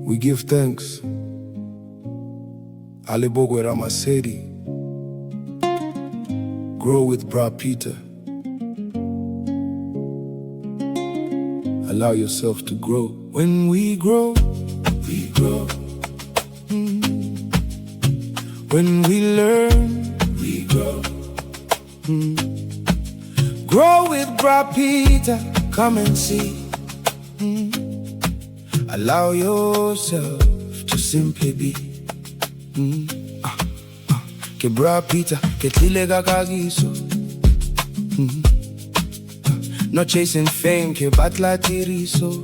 We give thanks. Alibogwe Ramasedi. Grow with BraPeter. Allow yourself to grow. When we grow, we grow. When we learn, we grow. Grow with BraPeter. Come and see. Allow yourself to simply be. Ke BraPeter, ke tlilega kagiso. Not chasing fame, ke batla tiriso.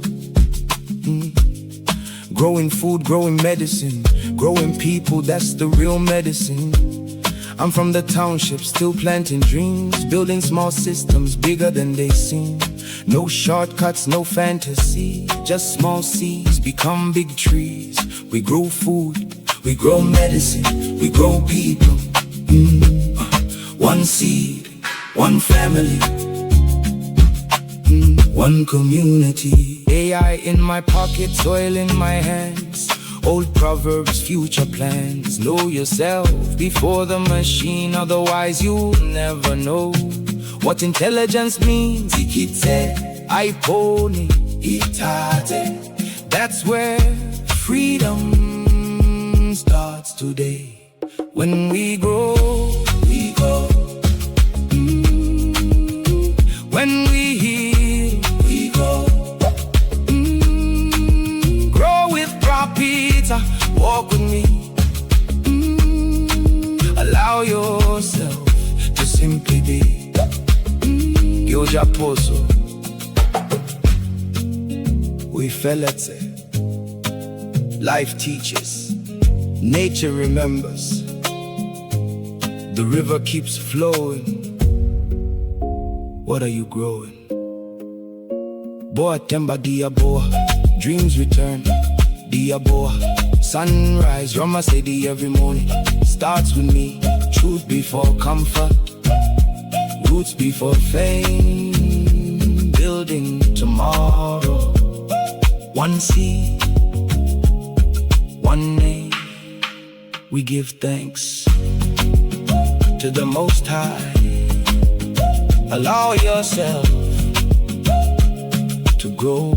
Growing food, growing medicine, growing people, that's the real medicine. I'm from the township, still planting dreams, building small systems bigger than they seem. No shortcuts, no fantasy, just small seeds become big trees. We grow food, we grow medicine, we grow people. One seed, one family, one community. AI in my pocket, soil in my hands. Old proverbs, future plans. Know yourself before the machine, otherwise you'll never know what intelligence means. Ikite, aiponi, itate. That's where freedom starts today. When we grow, we go. When we heal, we go. Grow with BraPeter, walk with me. Allow yourself to simply be. Gyoja Poso. We felete. Life teaches. Nature remembers. The river keeps flowing. What are you growing? Boa temba dia boa. Dreams return. Dia boa. Sunrise, Rama Sedi every morning. Starts with me. Truth before comfort. Roots before fame. Building tomorrow. One seed, one name. We give thanks to the Most High. Allow yourself to grow.